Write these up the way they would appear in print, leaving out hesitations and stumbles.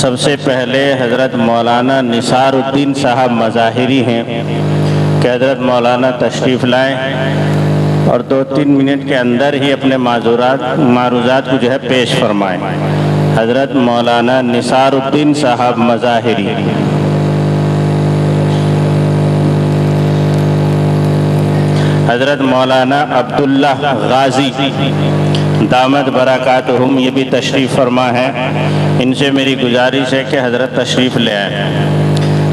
سب سے پہلے حضرت مولانا نثار الدین صاحب مظاہری ہیں کہ حضرت مولانا تشریف لائیں اور 2-3 منٹ کے اندر ہی اپنے معروضات کو جو ہے پیش فرمائیں۔ حضرت مولانا نثار الدین صاحب مظاہری۔ حضرت مولانا عبداللہ غازی دامت برکاتہم یہ بھی تشریف فرما ہے، ان سے میری گزارش ہے کہ حضرت تشریف لے آئیں۔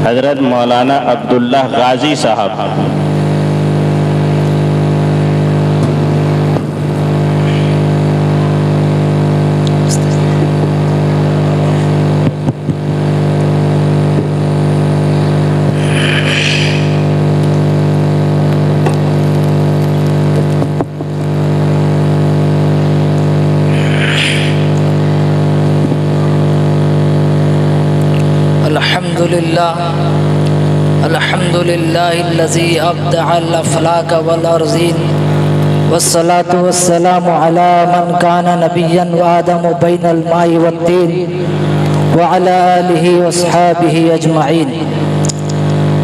حضرت مولانا عبداللہ غازی صاحب۔ الحمد لله الذي أبدع الأفلاك والأرضين والصلاة والسلام على من كان نبيا وآدم بين الماء والطين وعلى آله وأصحابه أجمعين.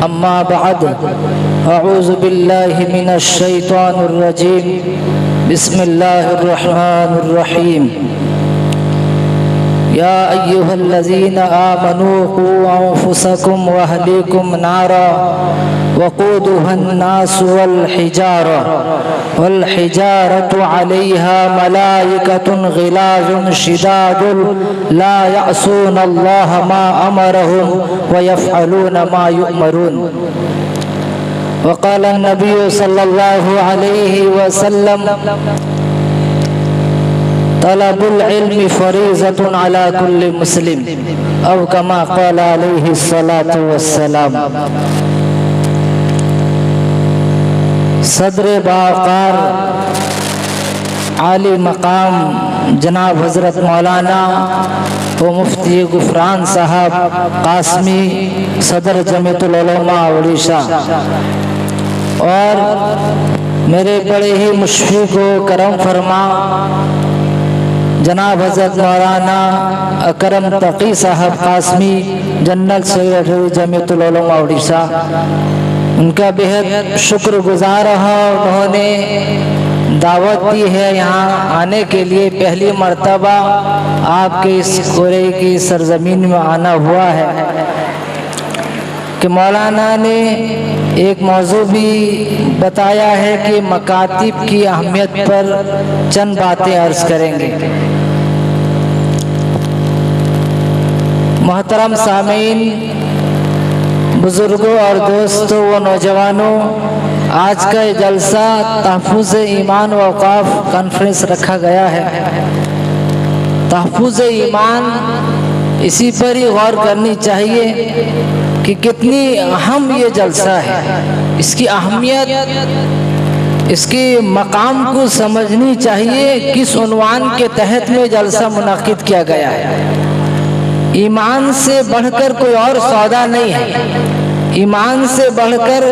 أما بعد، أعوذ بالله من الشيطان الرجيم. بسم الله الرحمن الرحيم. يا أيها الذين آمنوا قوا أنفسكم وأهليكم نارا وقودها الناس والحجارة عليها ملائكة غلاظ شداد لا يعصون الله ما أمرهم ويفعلون ما يؤمرون. وقال النبي صلى الله عليه وسلم: طلب العلم فریضة على كل مسلم، او كما قال علیہ الصلاة والسلام. صدر باوقار عالی مقام جناب حضرت مولانا و مفتی غفران صاحب قاسمی صدر جمعیت العلماء اڑیسہ، اور میرے بڑے ہی مشفق و کرم فرما جناب حضرت مولانا اکرم تقی صاحب قاسمی جنرل سیکرٹری جمعیت العلماء اڑیسہ، ان کا بہت شکر گزار ہوں. انہوں نے دعوت دی ہے یہاں آنے کے لیے. پہلی مرتبہ آپ کے اس خورے کی سرزمین میں آنا ہوا ہے کہ مولانا نے ایک موضوع بھی بتایا ہے کہ مکاتب کی اہمیت پر چند باتیں عرض کریں گے. محترم سامعین، بزرگوں اور دوستوں و نوجوانوں، آج کا یہ جلسہ تحفظ ایمان و اوقاف کانفرنس رکھا گیا ہے. تحفظ ایمان، اسی پر ہی غور کرنی چاہیے کہ کتنی اہم یہ جلسہ ہے. اس کی اہمیت، اس کے مقام کو سمجھنی چاہیے. کس عنوان کے تحت میں جلسہ منعقد کیا گیا ہے؟ ایمان سے بڑھ کر کوئی اور سودا نہیں ہے. ایمان سے بڑھ کر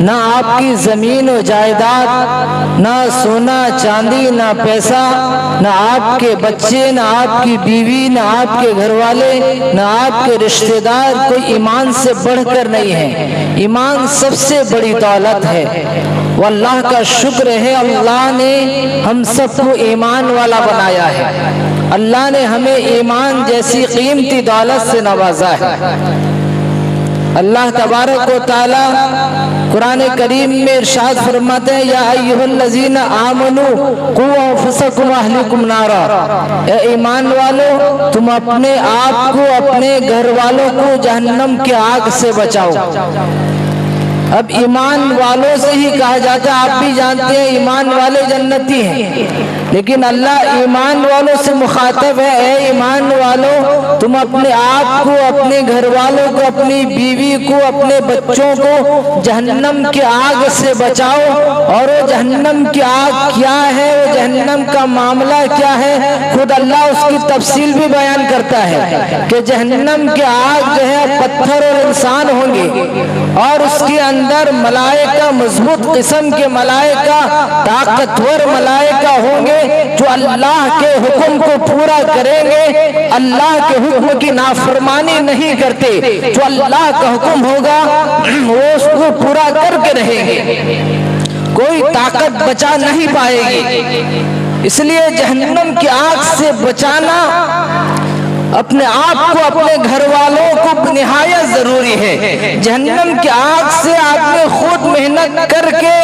نہ آپ کی زمین و جائیداد، نہ سونا چاندی، نہ پیسہ، نہ آپ کے بچے، نہ آپ کی بیوی، نہ آپ کے گھر والے، نہ آپ کے رشتہ دار، کوئی ایمان سے بڑھ کر نہیں ہے. ایمان سب سے بڑی دولت ہے. واللہ کا شکر ہے، اللہ نے ہم سب کو ایمان والا بنایا ہے. اللہ نے ہمیں ایمان جیسی قیمتی دولت سے نوازا ہے. اللہ تبارک و تعالی قرآن کریم میں ارشاد فرماتے ہیں: یا ایھا الذین آمنوا قوا انفسکم واہلیکم نارا. اے ایمان والو، تم اپنے آپ کو، اپنے گھر والوں کو جہنم کی آگ سے بچاؤ. اب ایمان والوں سے ہی کہا جاتا ہے. آپ بھی جانتے ہیں ایمان والے جنتی ہیں، لیکن اللہ ایمان والوں سے مخاطب ہے: اے ایمان والوں، تم اپنے آپ کو، اپنے گھر والوں کو، اپنی بیوی کو، اپنے بچوں کو جہنم کی آگ سے بچاؤ. اور وہ جہنم کی آگ کیا ہے، وہ جہنم کا معاملہ کیا ہے، خود اللہ اس کی تفصیل بھی بیان کرتا ہے کہ جہنم کی آگ جو ہے پتھر اور انسان ہوں گے، اور اس کے अंदर मलाइका, मजबूत किस्म के मलाइका, ताकतवर मलाइका होंगे जो अल्लाह के हुक्म को पूरा करेंगे, अल्लाह के हुक्म की नाफरमानी नहीं करते। जो अल्लाह का हुक्म होगा वो उसको पूरा करके रहेंगे, कोई ताकत बचा नहीं पाएगी। इसलिए जहन्नम की आग से बचाना अपने आप को, अपने घर वालों को निहायत जरूरी है। जहन्नम की आग से आदमी खुद मेहनत करके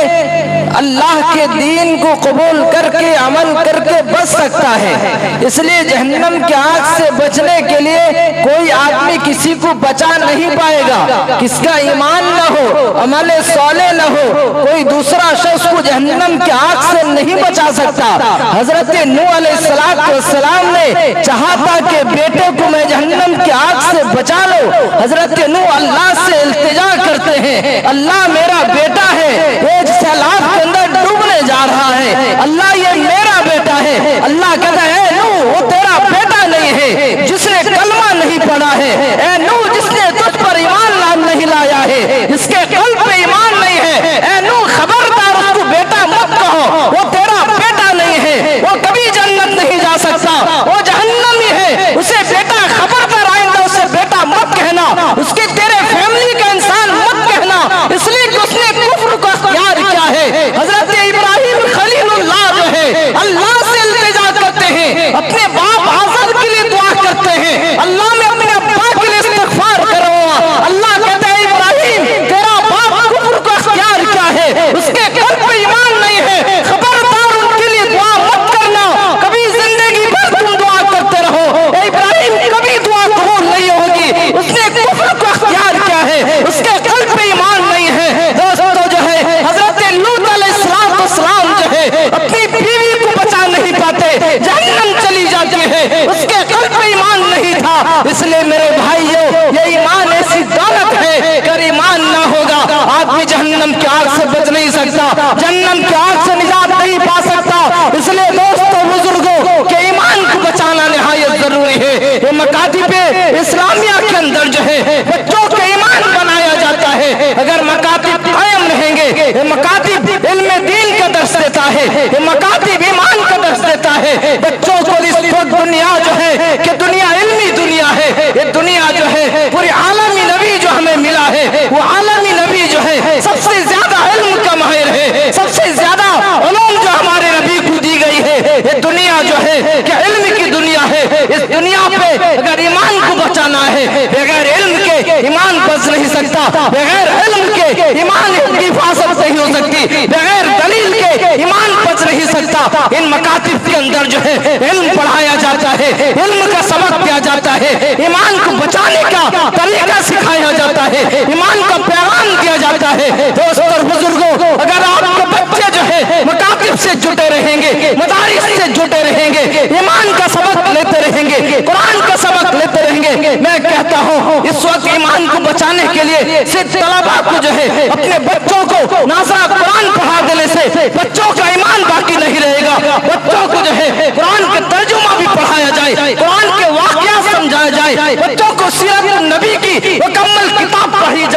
अल्लाह के दीन को कबूल करके अमल करके बच सकता है। इसलिए जहन्नम की आग से बचने के लिए कोई आदमी किसी को बचा नहीं पाएगा। किसका ईमान न हो, अमल साले न हो, कोई दूसरा शख्स को जहन्नम की आग से नहीं बचा सकता। हजरत नूह अलैहिस्सलाम ने चाहा था कि बेटे को मैं जहन्नम की आग से बचा लो। हजरत नूह अल्लाह से इल्तिजा करते हैं, अल्लाह मेरा बेटा है, एक सैलाब के अंदर डूबने जा रहा है, अल्लाह ये मेरा बेटा है। अल्लाह कहता है नूह वो तेरा बेटा नहीं है जिसने कलमा नहीं पढ़ा है, ए नूह जिसने तुझ पर ईमान नहीं लाया है, इसके कल्ब पे ईमान नहीं है, ए नूह खबरदार उसको बेटा मत कहो, वो तेरा बेटा नहीं है, वो कभी जन्नत नहीं जा सकता, वो जहन्नमी है, उसे बेटा खबरदार आइंदा उसे बेटा मत कहना, उसके तेरे फैमिली का इंसान मत कहना, इसलिए कि उसने कुफ्र को इख्तियार किया है। हजरत इब्राहिम खलीलुल्लाह जो है अल्लाह से इल्तिजा करते हैं, अपने बाप आज़र के लिए दुआ करते हैं, अल्लाह मैं अपने अब्बा के लिए इस्तिग़फ़ार करूंगा। अल्लाह कहता है इब्राहिम तेरा बाप कुफ्र को इख्तियार किया है, उसके कल्ब पे ईमान नहीं है, खबरदार उनके लिए दुआ मत करना, कभी जिंदगी भर तुम दुआ करते रहो, इब्राहिम कभी दुआ कबूल नहीं होगी, उसने कुफ्र को इख्तियार किया है, उसके कल्ब पे ईमान नहीं है। दोस्तों जो है हजरत लूत अलैहिस्सलाम जो है अपनी बीवी को बचा नहीं पाते, जहन्नम चली जाती है, उसके कल्ब पे ईमान नहीं था। इसलिए मेरे भाइयों ये ईमान ऐसी दौलत है, अगर ईमान ना होगा आदमी जहन्नम की आग से बच नहीं सकता, जहन्नम की आग से निजात नहीं पा सकता। इसलिए दोस्तों बुजुर्गों के ईमान को बचाना निहायत जरूरी है। ये मकातिब इस्लामिया के अंदर जो है बच्चों के ईमान बनाया जाता है। अगर मकातिब कायम रहेंगे, ये मकातिब इल्म दीन का दर्स देता है, ये मकातिब ईमान का दर्स देता है बच्चों को। इस वक्त दुनिया जो है कि दुनिया इल्मी दुनिया है, ये दुनिया जो है पूरी आलमी नबी जो हमें मिला है, वो आलमी नबी जो है सबसे ज्यादा इल्म का माहिर है, सबसे ज्यादा उलूम जो हमारे नबी को दी गई है। ये दुनिया जो है कि इल्म की दुनिया है। इस दुनिया पे अगर ईमान को बचाना है, बगैर इल्म के ईमान बच नहीं सकता, बगैर इल्म के ईमान की हिफाजत नहीं हो सकती, बगैर दलील के ईमान बच नहीं सकता। इन मकातिब के अंदर जो है इल्म पढ़ाया जाता है, इल्म का सबक दिया जाता है, ईमान को बचाने का तरीका सिखाया जाता है, ईमान का पैगाम दिया जाता है। दोस्तों और बुजुर्गों अगर आपके बच्चे जो है मकातिब से जुटे रहेंगे, मदारिस से जुटे रहेंगे, ईमान का सबक लेते रहेंगे, कुरान का सबक लेते रहेंगे, मैं कहता हूँ इस वक्त ईमान को बचाने के लिए सिर्फ तलबा को जो है अपने बच्चों को नाज़रा कुरान पढ़ा देने से बच्चों का ईमान बाकी नहीं रहेगा। बच्चों को जो है कुरान के तर्जुमा भी पढ़ाया जाए, कुरान के वाक़या समझाया जाए, बच्चों को सीरत नबी की मुकम्मल किताब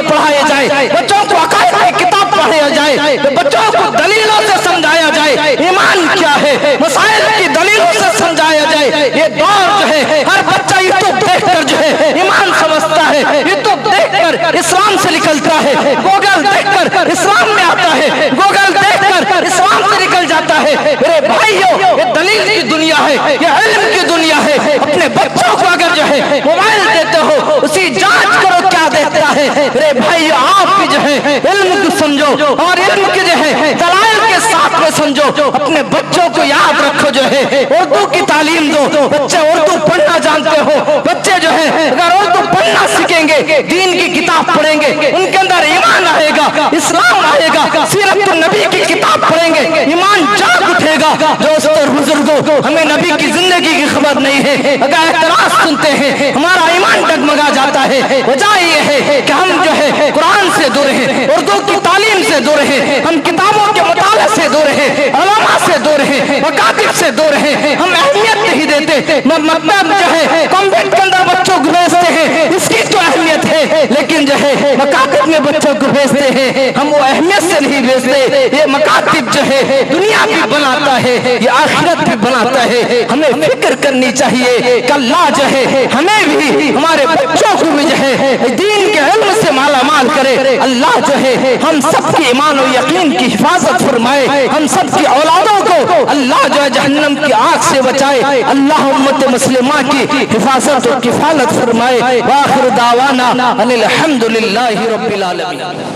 पढ़ाया जाए, बच्चों को अकायद की किताब पढ़ाया जाए, बच्चों को दलीलों से समझाया जाए ईमान क्या है, मसाइल की दलीलों से समझाया जाए। ये दौर जो है हर बच्चा यूट्यूब देखकर जो है ईमान समझता है, यूट्यूब देखकर इस्लाम से निकलता है, गूगल देखकर इस्लाम में आता है, गूगल देखकर इस्लाम से निकल जाता है। मेरे भाइयों ये दलील की दुनिया है, ये इल्म की दुनिया है। अपने बच्चों को अगर जो है मोबाइल देते हो उसी जांच करो क्या देखता है। मेरे भाइयों आप भी जो है इल्म को समझो और इल्म के जो है दलाइल के साथ में समझो। अपने बच्चों को याद रखो जो है उर्दू की तालीम दो, बच्चे उर्दू पढ़ना जानते हो, बच्चे जो है अगर उर्दू पढ़ना सीखेंगे, दीन की किताब पढ़ेंगे, उनके अंदर ईमान आएगा, इस्लाम आएगा, सीरत नबी की किताब पढ़ेंगे, ईमान जाग उठेगा। दोस्तों और बुजुर्गों हमें नबी की जिंदगी की खबर नहीं है, अगर एतराज सुनते हैं हमारा ईमान डगमगा जाता है। वजह ये है कि हम जो है कुरान से दूर हैं, उर्दू की तालीम से दूर हैं, हम किताबों के मुताले से दूर हैं, उलमा से दूर हैं, मकातिब से दूर हैं, हम अहमियत नहीं देते। मतलब जो है कॉन्वेंट के अंदर बच्चों को भेजते हैं इसकी तो अहमियत है, लेकिन जो है मकातिब میں بچوں کو بھیجتے ہیں ہم وہ اہمیت سے نہیں بھیجتے. یہ مکاتب جو ہے دنیا بھی بناتا ہے یہ آخرت بھی بناتا ہے. ہمیں فکر کرنی چاہیے کہ اللہ جو ہے ہمیں بھی ہمارے بچوں کو بھی جو ہے دین کے علم سے مالا مال کرے. اللہ جو ہے ہم سب کی ایمان و یقین کی حفاظت فرمائے. ہم سب کی اولادوں کو اللہ جو ہے جہنم کی آگ سے بچائے. اللہ امت مسلمہ کی حفاظت و کفالت فرمائے. وآخر دعوانا ان الحمد للہ رب العالمین.